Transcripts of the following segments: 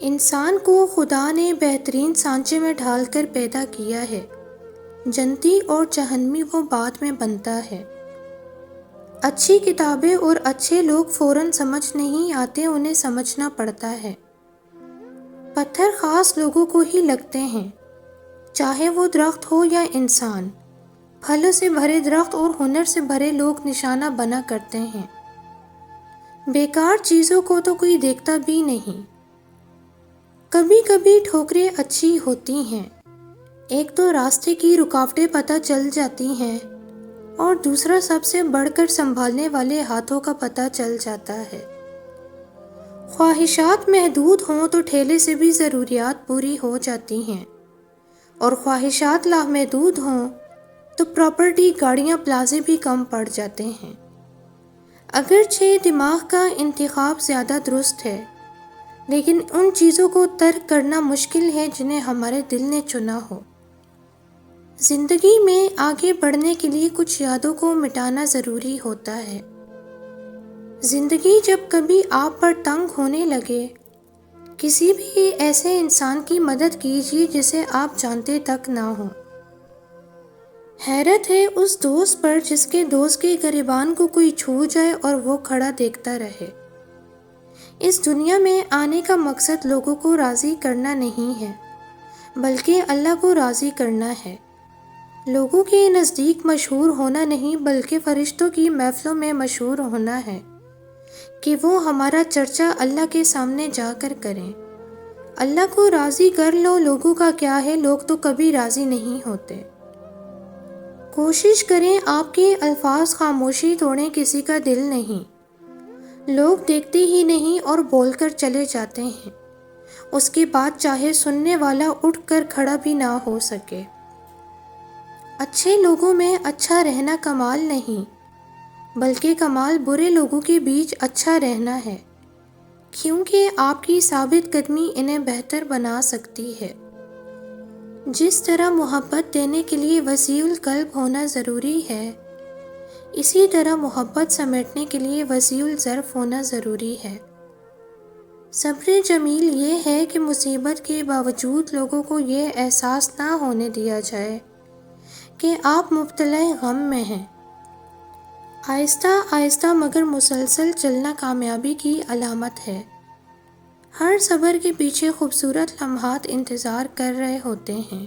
انسان کو خدا نے بہترین سانچے میں ڈھال کر پیدا کیا ہے، جنتی اور جہنمی وہ بعد میں بنتا ہے۔ اچھی کتابیں اور اچھے لوگ فوراً سمجھ نہیں آتے، انہیں سمجھنا پڑتا ہے۔ پتھر خاص لوگوں کو ہی لگتے ہیں، چاہے وہ درخت ہو یا انسان۔ پھلوں سے بھرے درخت اور ہنر سے بھرے لوگ نشانہ بنا کرتے ہیں۔ بیکار چیزوں کو تو کوئی دیکھتا بھی نہیں۔ کبھی کبھی ٹھوکریں اچھی ہوتی ہیں، ایک تو راستے کی رکاوٹیں پتہ چل جاتی ہیں، اور دوسرا سب سے بڑھ کر سنبھالنے والے ہاتھوں کا پتہ چل جاتا ہے۔ خواہشات محدود ہوں تو ٹھیلے سے بھی ضروریات پوری ہو جاتی ہیں، اور خواہشات لامحدود ہوں تو پراپرٹی، گاڑیاں، پلازے بھی کم پڑ جاتے ہیں۔ اگرچہ دماغ کا انتخاب زیادہ درست ہے، لیکن ان چیزوں کو ترک کرنا مشکل ہے جنہیں ہمارے دل نے چنا ہو۔ زندگی میں آگے بڑھنے کے لیے کچھ یادوں کو مٹانا ضروری ہوتا ہے۔ زندگی جب کبھی آپ پر تنگ ہونے لگے، کسی بھی ایسے انسان کی مدد کیجیے جسے آپ جانتے تک نہ ہوں۔ حیرت ہے اس دوست پر جس کے دوست کے گریبان کو کوئی چھو جائے اور وہ کھڑا دیکھتا رہے۔ اس دنیا میں آنے کا مقصد لوگوں کو راضی کرنا نہیں ہے، بلکہ اللہ کو راضی کرنا ہے۔ لوگوں کے نزدیک مشہور ہونا نہیں، بلکہ فرشتوں کی محفلوں میں مشہور ہونا ہے، کہ وہ ہمارا چرچا اللہ کے سامنے جا کر کریں۔ اللہ کو راضی کر لو، لوگوں کا کیا ہے، لوگ تو کبھی راضی نہیں ہوتے۔ کوشش کریں آپ کے الفاظ خاموشی توڑیں، کسی کا دل نہیں۔ لوگ دیکھتے ہی نہیں اور بول کر چلے جاتے ہیں، اس کے بعد چاہے سننے والا اٹھ کر کھڑا بھی نہ ہو سکے۔ اچھے لوگوں میں اچھا رہنا کمال نہیں، بلکہ کمال برے لوگوں کے بیچ اچھا رہنا ہے، کیونکہ آپ کی ثابت قدمی انہیں بہتر بنا سکتی ہے۔ جس طرح محبت دینے کے لیے وسیع القلب ہونا ضروری ہے، اسی طرح محبت سمیٹنے کے لیے وسیع الظرف ہونا ضروری ہے۔ صبر جمیل یہ ہے کہ مصیبت کے باوجود لوگوں کو یہ احساس نہ ہونے دیا جائے کہ آپ مبتلا غم میں ہیں۔ آہستہ آہستہ مگر مسلسل چلنا کامیابی کی علامت ہے۔ ہر صبر کے پیچھے خوبصورت لمحات انتظار کر رہے ہوتے ہیں۔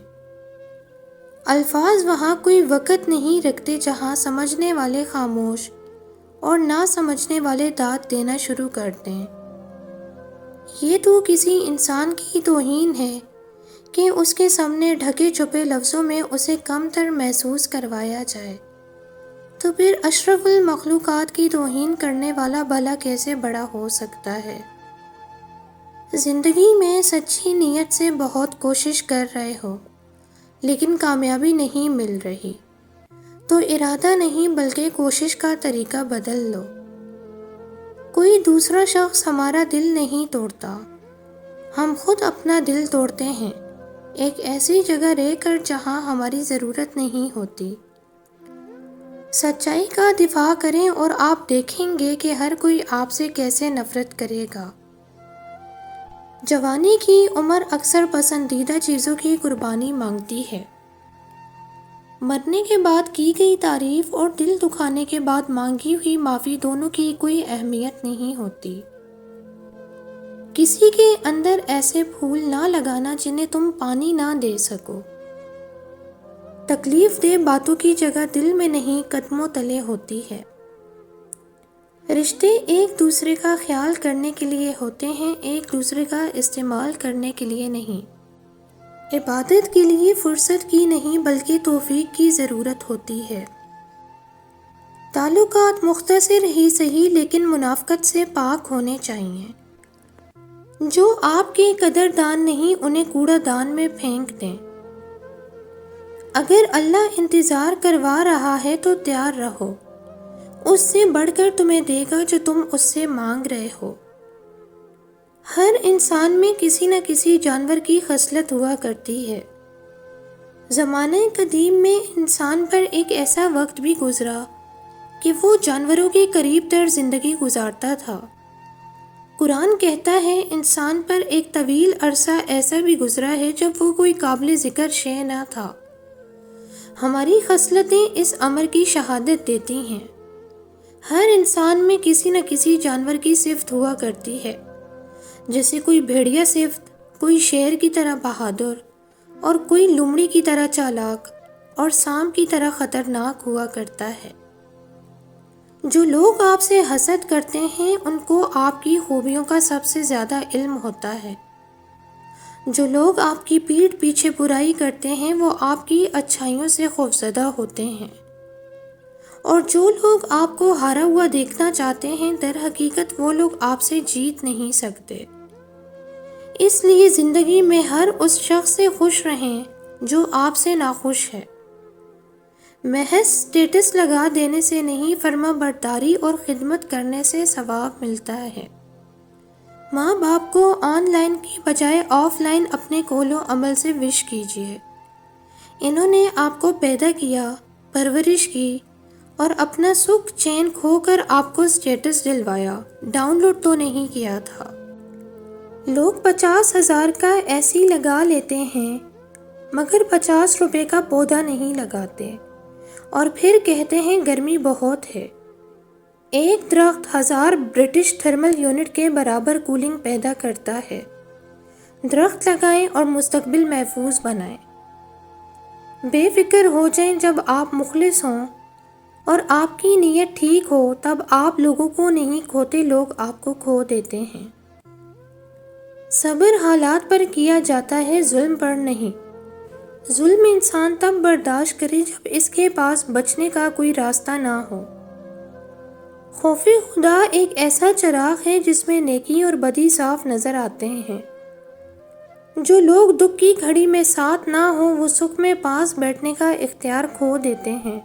الفاظ وہاں کوئی وقت نہیں رکھتے جہاں سمجھنے والے خاموش اور نہ سمجھنے والے داد دینا شروع کر دیں۔ یہ تو کسی انسان کی توہین ہے کہ اس کے سامنے ڈھکے چھپے لفظوں میں اسے کم تر محسوس کروایا جائے، تو پھر اشرف المخلوقات کی توہین کرنے والا بھلا کیسے بڑا ہو سکتا ہے؟ زندگی میں سچی نیت سے بہت کوشش کر رہے ہو، لیکن کامیابی نہیں مل رہی، تو ارادہ نہیں بلکہ کوشش کا طریقہ بدل لو۔ کوئی دوسرا شخص ہمارا دل نہیں توڑتا، ہم خود اپنا دل توڑتے ہیں، ایک ایسی جگہ رہ کر جہاں ہماری ضرورت نہیں ہوتی۔ سچائی کا دفاع کریں اور آپ دیکھیں گے کہ ہر کوئی آپ سے کیسے نفرت کرے گا۔ جوانی کی عمر اکثر پسندیدہ چیزوں کی قربانی مانگتی ہے۔ مرنے کے بعد کی گئی تعریف اور دل دکھانے کے بعد مانگی ہوئی معافی دونوں کی کوئی اہمیت نہیں ہوتی۔ کسی کے اندر ایسے پھول نہ لگانا جنہیں تم پانی نہ دے سکو۔ تکلیف دہ باتوں کی جگہ دل میں نہیں قدموں تلے ہوتی ہے۔ رشتے ایک دوسرے کا خیال کرنے کے لیے ہوتے ہیں، ایک دوسرے کا استعمال کرنے کے لیے نہیں۔ عبادت کے لیے فرصت کی نہیں بلکہ توفیق کی ضرورت ہوتی ہے۔ تعلقات مختصر ہی صحیح لیکن منافقت سے پاک ہونے چاہیے۔ جو آپ کے قدردان نہیں انہیں کوڑا دان میں پھینک دیں۔ اگر اللہ انتظار کروا رہا ہے تو تیار رہو، اس سے بڑھ کر تمہیں دے گا جو تم اس سے مانگ رہے ہو۔ ہر انسان میں کسی نہ کسی جانور کی خصلت ہوا کرتی ہے۔ زمانہ قدیم میں انسان پر ایک ایسا وقت بھی گزرا کہ وہ جانوروں کے قریب تر زندگی گزارتا تھا۔ قرآن کہتا ہے انسان پر ایک طویل عرصہ ایسا بھی گزرا ہے جب وہ کوئی قابل ذکر شے نہ تھا۔ ہماری خصلتیں اس امر کی شہادت دیتی ہیں۔ ہر انسان میں کسی نہ کسی جانور کی صفت ہوا کرتی ہے، جیسے کوئی بھیڑیا صفت، کوئی شیر کی طرح بہادر، اور کوئی لومڑی کی طرح چالاک اور سانپ کی طرح خطرناک ہوا کرتا ہے۔ جو لوگ آپ سے حسد کرتے ہیں ان کو آپ کی خوبیوں کا سب سے زیادہ علم ہوتا ہے۔ جو لوگ آپ کی پیٹھ پیچھے برائی کرتے ہیں وہ آپ کی اچھائیوں سے خوفزدہ ہوتے ہیں، اور جو لوگ آپ کو ہارا ہوا دیکھنا چاہتے ہیں در حقیقت وہ لوگ آپ سے جیت نہیں سکتے۔ اس لیے زندگی میں ہر اس شخص سے خوش رہیں جو آپ سے ناخوش ہے۔ محض سٹیٹس لگا دینے سے نہیں، فرما برداری اور خدمت کرنے سے ثواب ملتا ہے۔ ماں باپ کو آن لائن کی بجائے آف لائن اپنے قول و عمل سے وش کیجیے۔ انہوں نے آپ کو پیدا کیا، پرورش کی اور اپنا سکھ چین کھو کر آپ کو سٹیٹس دلوایا، ڈاؤن لوڈ تو نہیں کیا تھا۔ لوگ 50,000 کا ایسی لگا لیتے ہیں مگر 50 روپے کا پودا نہیں لگاتے، اور پھر کہتے ہیں گرمی بہت ہے۔ ایک درخت 1000 برٹش تھرمل یونٹ کے برابر کولنگ پیدا کرتا ہے۔ درخت لگائیں اور مستقبل محفوظ بنائیں۔ بے فکر ہو جائیں جب آپ مخلص ہوں اور آپ کی نیت ٹھیک ہو، تب آپ لوگوں کو نہیں کھوتے، لوگ آپ کو کھو دیتے ہیں۔ صبر حالات پر کیا جاتا ہے، ظلم پر نہیں۔ ظلم انسان تب برداشت کرے جب اس کے پاس بچنے کا کوئی راستہ نہ ہو۔ خوف خدا ایک ایسا چراغ ہے جس میں نیکی اور بدی صاف نظر آتے ہیں۔ جو لوگ دکھ کی گھڑی میں ساتھ نہ ہو وہ سکھ میں پاس بیٹھنے کا اختیار کھو دیتے ہیں۔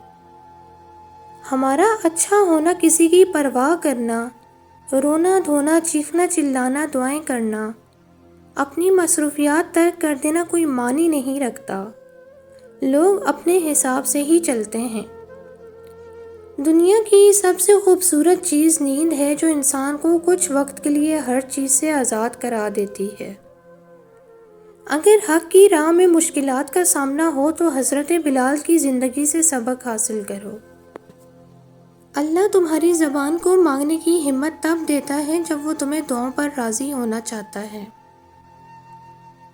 ہمارا اچھا ہونا، کسی کی پرواہ کرنا، رونا دھونا، چیخنا چلانا، دعائیں کرنا، اپنی مصروفیات ترک کر دینا کوئی معنی نہیں رکھتا۔ لوگ اپنے حساب سے ہی چلتے ہیں۔ دنیا کی سب سے خوبصورت چیز نیند ہے، جو انسان کو کچھ وقت کے لیے ہر چیز سے آزاد کرا دیتی ہے۔ اگر حق کی راہ میں مشکلات کا سامنا ہو تو حضرت بلال کی زندگی سے سبق حاصل کرو۔ اللہ تمہاری زبان کو مانگنے کی ہمت تب دیتا ہے جب وہ تمہیں دعاؤں پر راضی ہونا چاہتا ہے۔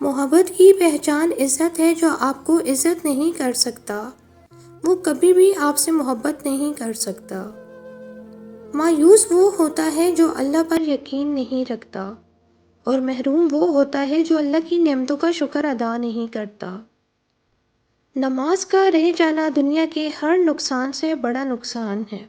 محبت کی پہچان عزت ہے۔ جو آپ کو عزت نہیں کر سکتا وہ کبھی بھی آپ سے محبت نہیں کر سکتا۔ مایوس وہ ہوتا ہے جو اللہ پر یقین نہیں رکھتا، اور محروم وہ ہوتا ہے جو اللہ کی نعمتوں کا شکر ادا نہیں کرتا۔ نماز کا رہ جانا دنیا کے ہر نقصان سے بڑا نقصان ہے۔